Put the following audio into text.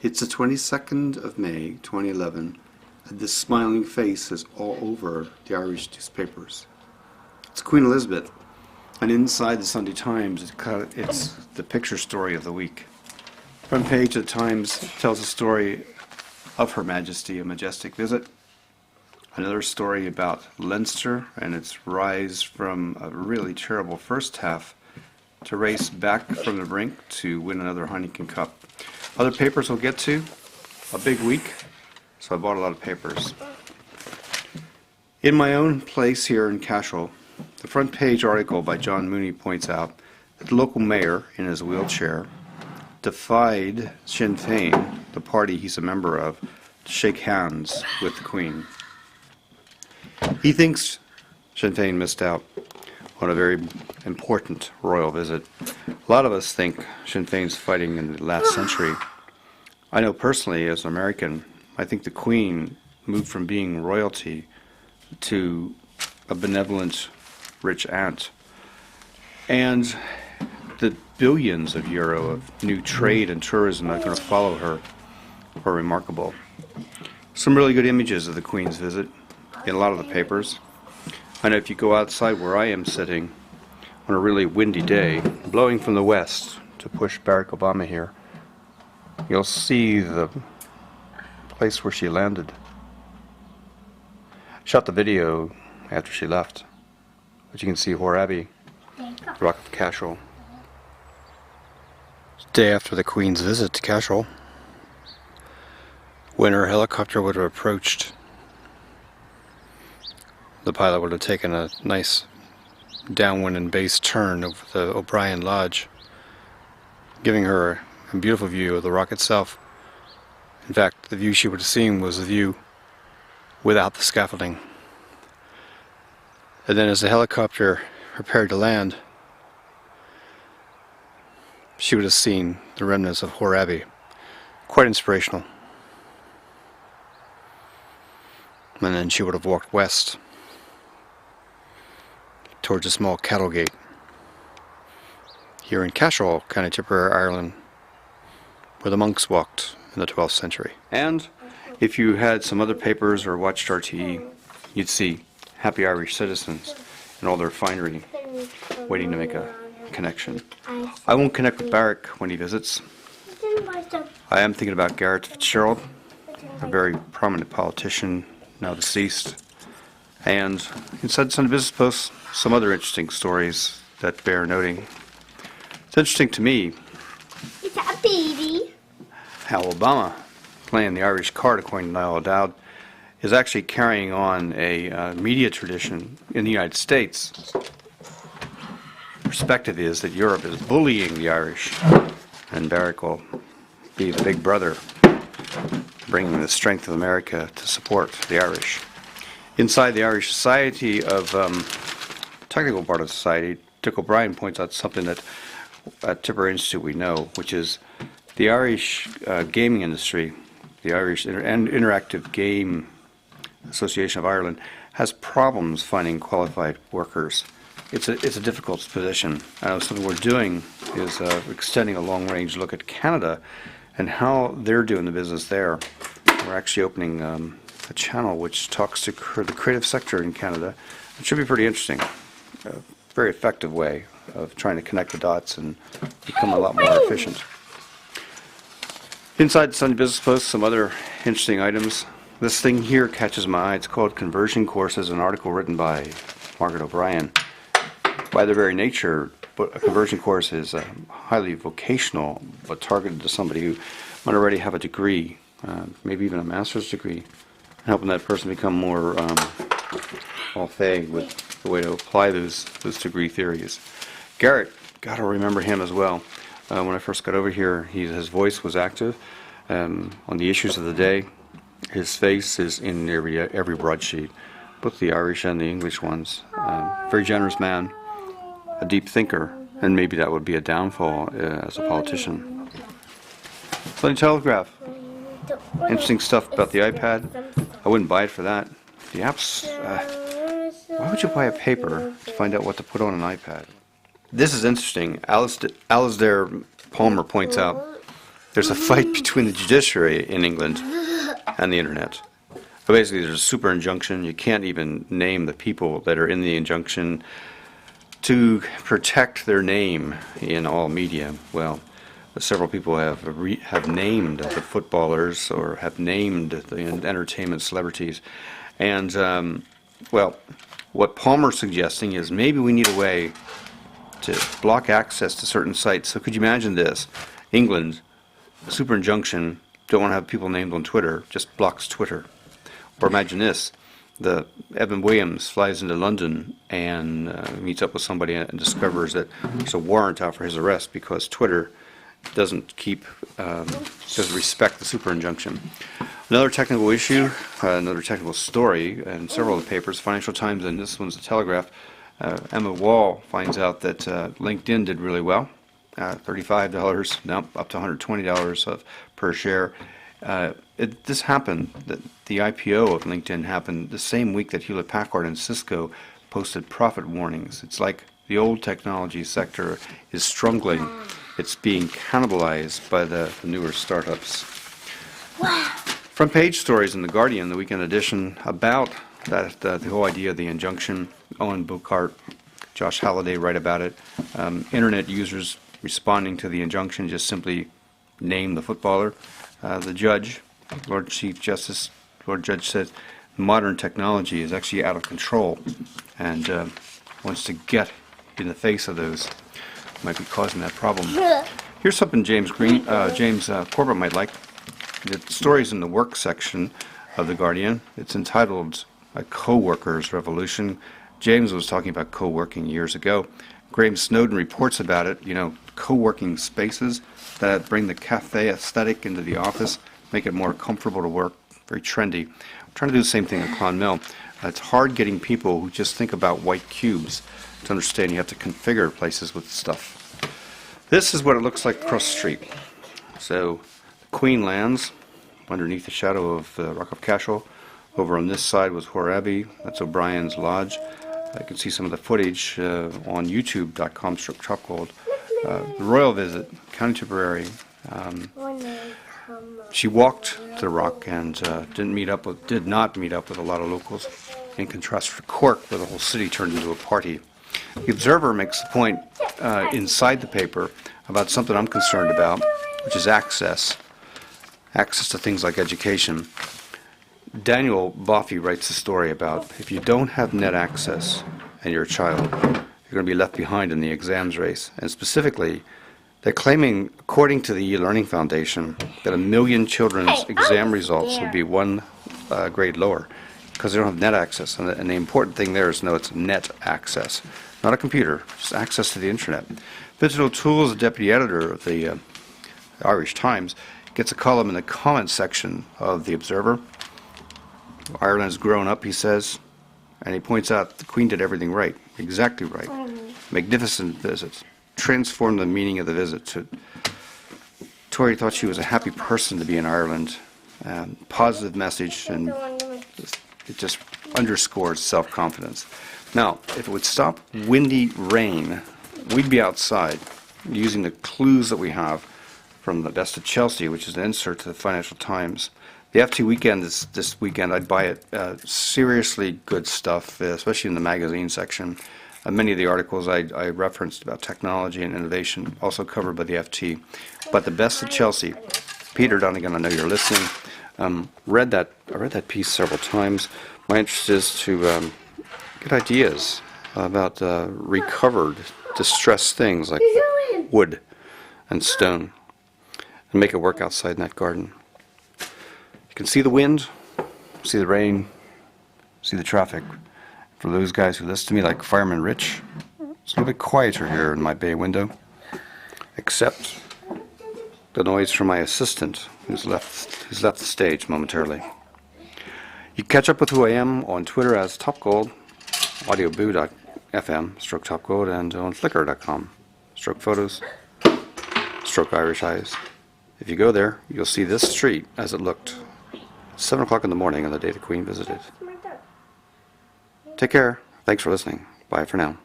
It's the 22nd of May, 2011, and this smiling face is all over the Irish newspapers. It's Queen Elizabeth, and inside the Sunday Times, it's the picture story of the week. Front page of the Times tells a story of Her Majesty, a majestic visit. Another story about Leinster and its rise from a really terrible first half to race back from the brink to win another Heineken Cup. Other papers we'll get to. A big week, so I bought a lot of papers. In my own place here in Cashel, the front page article by John Mooney points out that the local mayor, in his wheelchair, defied Sinn Féin, the party he's a member of, to shake hands with the Queen. He thinks Sinn Féin missed out on a very important royal visit. A lot of us think Sinn Féin's fighting in the last century. I know personally, as an American, I think the Queen moved from being royalty to a benevolent, rich aunt. And the billions of euro of new trade and tourism that are going to follow her are remarkable. Some really good images of the Queen's visit in a lot of the papers. I know if you go outside where I am sitting on a really windy day, blowing from the west to push Barack Obama here, you'll see the place where she landed. Shot the video after she left, but you can see Hoare Abbey, the Rock of Cashel. It's the day after the Queen's visit to Cashel, when her helicopter would have approached. The pilot would have taken a nice downwind and base turn over the O'Brien Lodge, giving her a beautiful view of the rock itself. In fact, the view she would have seen was the view without the scaffolding. And then as the helicopter prepared to land, she would have seen the remnants of Hoare Abbey. Quite inspirational. And then she would have walked west towards a small cattle gate here in Cashel, County Tipperary, Ireland, where the monks walked in the 12th century. And if you had some other papers or watched RTE, you'd see happy Irish citizens and all their finery waiting to make a connection. I won't connect with Barack when he visits. I am thinking about Garret Fitzgerald, a very prominent politician, now deceased. And inside Sunday Business Post, some other interesting stories that bear noting. It's interesting to me Is that a baby? how Obama, playing the Irish card according to Niall O'Dowd, is actually carrying on a media tradition in the United States. Perspective is that Europe is bullying the Irish, and Barack will be the big brother, bringing the strength of America to support the Irish. Inside the Irish Society of technical part of society, Dick O'Brien points out something that at Tipperary Institute we know, which is the Irish gaming industry, the Irish Interactive Game Association of Ireland, has problems finding qualified workers. It's a difficult position. Something we're doing is extending a long-range look at Canada and how they're doing the business there. We're actually opening a channel which talks to the creative sector in Canada. It should be pretty interesting. A very effective way of trying to connect the dots and become a lot more efficient. Inside the Sunday Business Post, some other interesting items. This thing here catches my eye. It's called Conversion Courses, an article written by Margaret O'Brien. By their very nature, a conversion course is highly vocational, but targeted to somebody who might already have a degree, maybe even a master's degree, helping that person become more au fait with the way to apply those degree theories. Garrett, got to remember him as well. When I first got over here, his voice was active on the issues of the day. His face is in every broadsheet, both the Irish and the English ones. Very generous man, a deep thinker, and maybe that would be a downfall as a politician. Sunday Telegraph. Interesting stuff about the iPad. I wouldn't buy it for that. The apps, why would you buy a paper to find out what to put on an iPad? This is interesting. Alasdair Palmer points out There's a fight between the judiciary in England and the internet. But basically, there's a super injunction. You can't even name the people that are in the injunction to protect their name in all media. Well, several people have named the footballers or have named the entertainment celebrities. And, well, what Palmer's suggesting is maybe we need a way to block access to certain sites. So could you imagine this? England, super injunction, don't want to have people named on Twitter, just blocks Twitter. Or imagine this, Evan Williams flies into London and meets up with somebody and discovers that there's a warrant out for his arrest because Twitter doesn't respect the super injunction. Another technical issue, another technical story, and several of the papers, Financial Times and this one's the Telegraph, Emma Wall finds out that LinkedIn did really well, $35, now up to $120 per share. This happened, the IPO of LinkedIn happened the same week that Hewlett-Packard and Cisco posted profit warnings. It's like the old technology sector is struggling. It's being cannibalized by the newer startups. Wow. Front page stories in The Guardian, the weekend edition, about the whole idea of the injunction. Owen Bouckaert, Josh Halliday write about it. Internet users responding to the injunction just simply name the footballer. The judge, Lord Judge said modern technology is actually out of control and wants to get in the face of those might be causing that problem. Here's something James Corbett might like. The story's in the work section of The Guardian. It's entitled A Co-Workers Revolution. James was talking about co-working years ago. Graham Snowden reports about it, co-working spaces that bring the cafe aesthetic into the office, make it more comfortable to work, very trendy. We're trying to do the same thing at Clonmel. It's hard getting people who just think about white cubes to understand you have to configure places with stuff. This is what it looks like across the street. So Queen lands underneath the shadow of the Rock of Cashel. Over on this side was Hoare Abbey. That's O'Brien's Lodge. I can see some of the footage on youtube.com/topgold. The royal visit, County Tipperary. She walked to the Rock and did not meet up with a lot of locals. In contrast to Cork, where the whole city turned into a party. The Observer makes the point inside the paper about something I'm concerned about, which is access to things like education. Daniel Boffey writes a story about if you don't have net access and you're a child, you're going to be left behind in the exams race. And specifically, they're claiming, according to the E-Learning Foundation, that 1 million children's exam results will be one grade lower because they don't have net access. And the important thing there is it's net access, not a computer, just access to the internet. Digital Tools, the deputy editor of the Irish Times, gets a column in the comments section of the Observer. Ireland has grown up, he says, and he points out the Queen did everything right, exactly right. Magnificent visits, transformed the meaning of the visit. Tory thought she was a happy person to be in Ireland. Positive message, and it just underscores self-confidence. Now, if it would stop windy rain, we'd be outside using the clues that we have from the Best of Chelsea, which is an insert to the Financial Times. The FT weekend is this weekend. I'd buy it. Seriously good stuff, especially in the magazine section. Many of the articles I referenced about technology and innovation also covered by the FT. But the Best of Chelsea, Peter Donegan, I know you're listening. I read that piece several times. My interest is to get ideas about recovered, distressed things like wood and stone, and make it work outside in that garden. You can see the wind, see the rain, see the traffic. For those guys who listen to me, like Fireman Rich, it's a little bit quieter here in my bay window, except the noise from my assistant, who's left the stage momentarily. You can catch up with who I am on Twitter as TopGold, audioboo.fm/TopGold, and on Flickr.com/photos, /Irish Eyes. If you go there, you'll see this street as it looked 7 o'clock in the morning on the day the Queen visited. Take care. Thanks for listening. Bye for now.